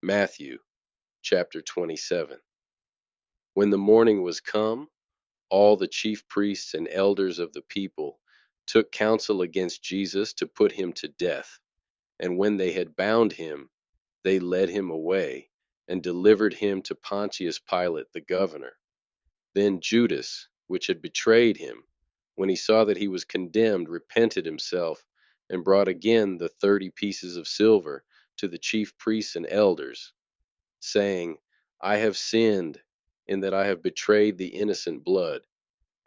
Matthew chapter 27. When the morning was come, all the chief priests and elders of the people took counsel against Jesus to put him to death. And when they had bound him, they led him away and delivered him to Pontius Pilate the governor. Then Judas, which had betrayed him, when he saw that he was condemned, repented himself, and brought again the 30 pieces of silver to the chief priests and elders, saying, I have sinned in that I have betrayed the innocent blood.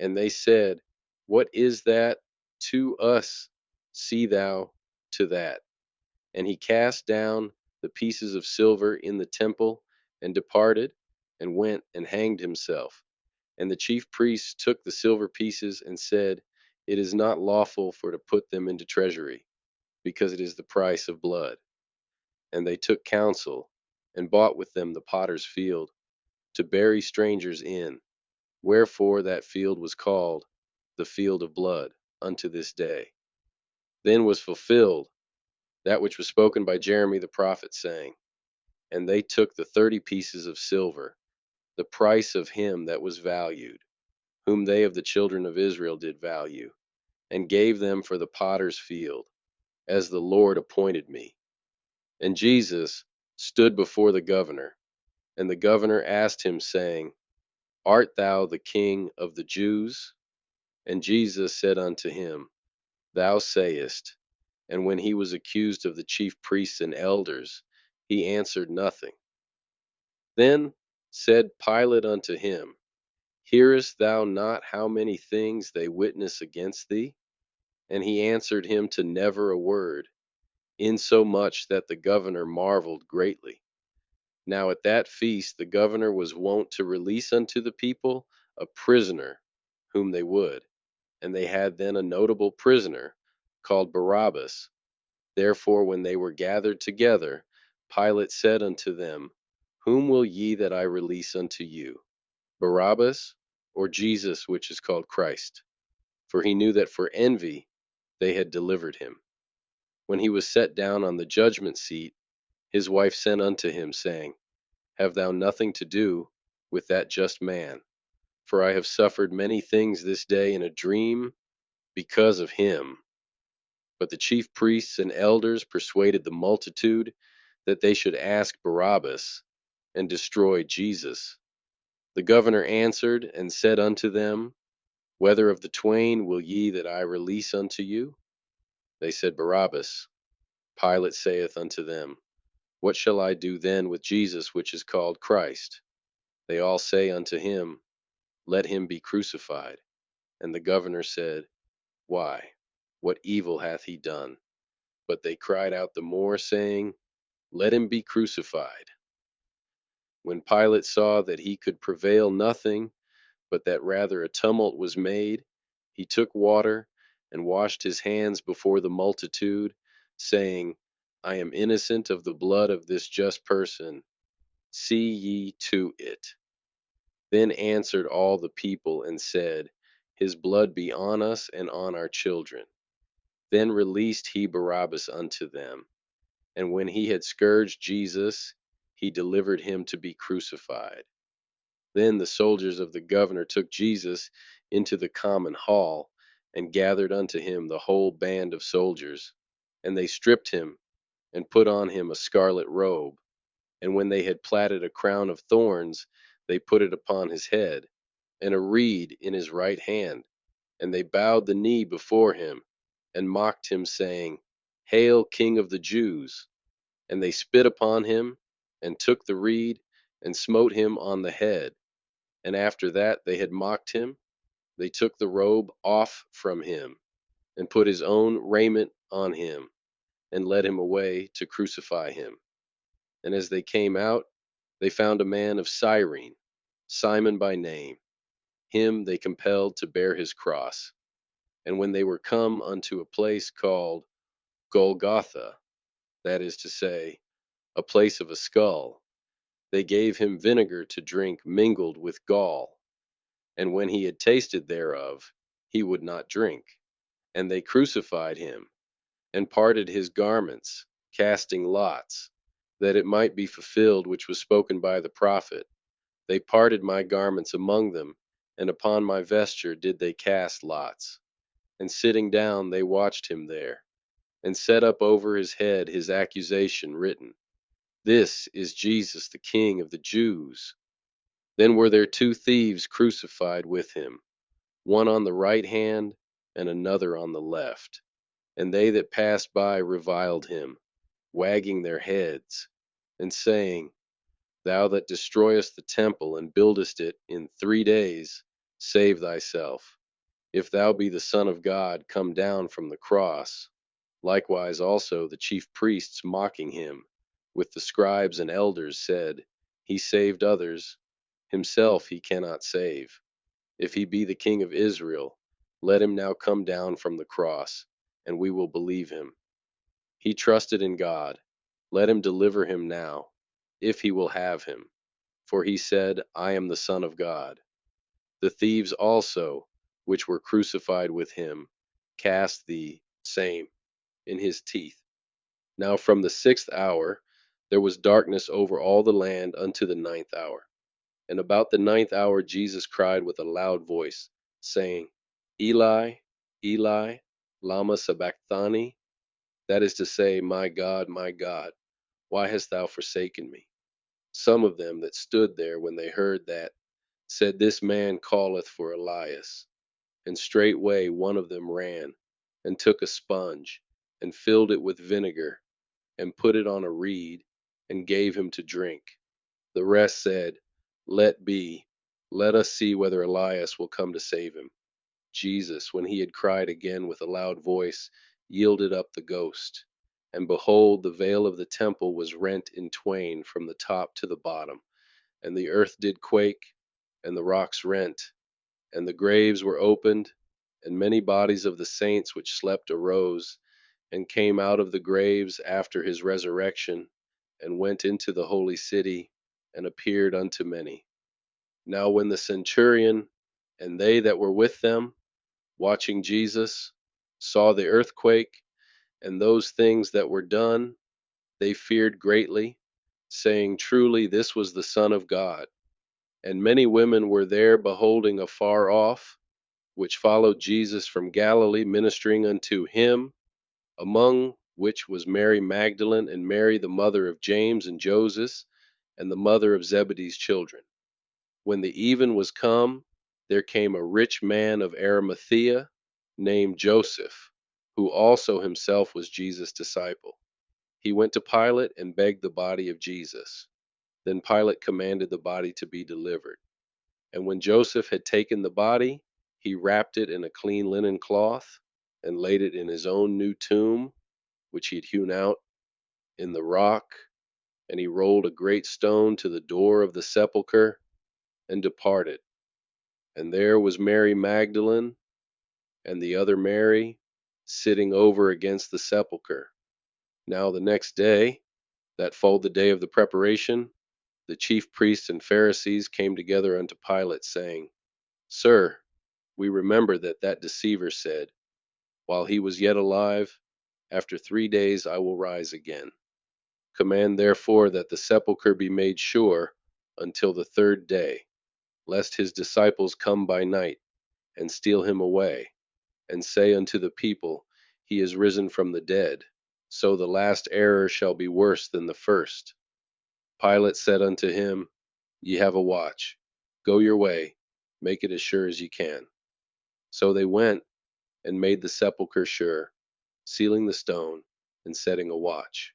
And they said, What is that to us? See thou to that. And he cast down the pieces of silver in the temple, and departed, and went and hanged himself. And the chief priests took the silver pieces and said, It is not lawful for to put them into treasury, because it is the price of blood. And they took counsel, and bought with them the potter's field, to bury strangers in. Wherefore that field was called the field of blood unto this day. Then was fulfilled that which was spoken by Jeremy the prophet, saying, And they took the 30 pieces of silver, the price of him that was valued, whom they of the children of Israel did value, and gave them for the potter's field, as the Lord appointed me. And Jesus stood before the governor, and the governor asked him, saying, Art thou the King of the Jews? And Jesus said unto him, Thou sayest. And when he was accused of the chief priests and elders, he answered nothing. Then said Pilate unto him, Hearest thou not how many things they witness against thee? And he answered him to never a word, insomuch that the governor marveled greatly. Now at that feast the governor was wont to release unto the people a prisoner whom they would. And they had then a notable prisoner, called Barabbas. Therefore when they were gathered together, Pilate said unto them, Whom will ye that I release unto you, Barabbas, or Jesus, which is called Christ? For he knew that for envy they had delivered him. When he was set down on the judgment seat, his wife sent unto him, saying, Have thou nothing to do with that just man? For I have suffered many things this day in a dream because of him. But the chief priests and elders persuaded the multitude that they should ask Barabbas, and destroy Jesus. The governor answered and said unto them, Whether of the twain will ye that I release unto you? They said, Barabbas. Pilate saith unto them, What shall I do then with Jesus, which is called Christ? They all say unto him, Let him be crucified. And the governor said, Why, what evil hath he done? But they cried out the more, saying, Let him be crucified. When Pilate saw that he could prevail nothing, but that rather a tumult was made, he took water and washed his hands before the multitude, saying, I am innocent of the blood of this just person. See ye to it. Then answered all the people and said, His blood be on us and on our children. Then released he Barabbas unto them. And when he had scourged Jesus, he delivered him to be crucified. Then the soldiers of the governor took Jesus into the common hall, and gathered unto him the whole band of soldiers. And they stripped him, and put on him a scarlet robe. And when they had platted a crown of thorns, they put it upon his head, and a reed in his right hand. And they bowed the knee before him, and mocked him, saying, Hail, King of the Jews! And they spit upon him, and took the reed, and smote him on the head. And after that they had mocked him, they took the robe off from him, and put his own raiment on him, and led him away to crucify him. And as they came out, they found a man of Cyrene, Simon by name. Him they compelled to bear his cross. And when they were come unto a place called Golgotha, that is to say, a place of a skull, they gave him vinegar to drink mingled with gall. And when he had tasted thereof, he would not drink. And they crucified him, and parted his garments, casting lots, that it might be fulfilled which was spoken by the prophet. They parted my garments among them, and upon my vesture did they cast lots. And sitting down, they watched him there, and set up over his head his accusation written, This is Jesus, the King of the Jews. Then were there two thieves crucified with him, one on the right hand, and another on the left. And they that passed by reviled him, wagging their heads, and saying, Thou that destroyest the temple and buildest it in 3 days, save thyself. If thou be the Son of God, come down from the cross. Likewise also the chief priests mocking him, with the scribes and elders said, He saved others, himself he cannot save. If he be the King of Israel, let him now come down from the cross, and we will believe him. He trusted in God. Let him deliver him now, if he will have him. For he said, I am the Son of God. The thieves also, which were crucified with him, cast the same in his teeth. Now from the 6th hour there was darkness over all the land unto the 9th hour. And about the 9th hour Jesus cried with a loud voice, saying, Eli, Eli, lama sabachthani? That is to say, my God, why hast thou forsaken me? Some of them that stood there when they heard that said, This man calleth for Elias. And straightway one of them ran, and took a sponge, and filled it with vinegar, and put it on a reed, and gave him to drink. The rest said, Let be, let us see whether Elias will come to save him. Jesus, when he had cried again with a loud voice, yielded up the ghost. And behold, the veil of the temple was rent in twain from the top to the bottom, and the earth did quake, and the rocks rent, and the graves were opened, and many bodies of the saints which slept arose, and came out of the graves after his resurrection, and went into the holy city, and appeared unto many. Now when the centurion and they that were with them, watching Jesus, saw the earthquake, and those things that were done, they feared greatly, saying, Truly this was the Son of God. And many women were there beholding afar off, which followed Jesus from Galilee, ministering unto him, among which was Mary Magdalene, and Mary the mother of James and Joses, and the mother of Zebedee's children. When the even was come, there came a rich man of Arimathea, named Joseph, who also himself was Jesus' disciple. He went to Pilate and begged the body of Jesus. Then Pilate commanded the body to be delivered. And when Joseph had taken the body, he wrapped it in a clean linen cloth, and laid it in his own new tomb, which he had hewn out in the rock. And he rolled a great stone to the door of the sepulchre, and departed. And there was Mary Magdalene, and the other Mary, sitting over against the sepulchre. Now the next day, that followed the day of the preparation, the chief priests and Pharisees came together unto Pilate, saying, Sir, we remember that that deceiver said, While he was yet alive, after 3 days I will rise again. Command therefore that the sepulchre be made sure until the 3rd day, lest his disciples come by night, and steal him away, and say unto the people, He is risen from the dead. So the last error shall be worse than the first. Pilate said unto him, Ye have a watch. Go your way, make it as sure as ye can. So they went, and made the sepulchre sure, sealing the stone, and setting a watch.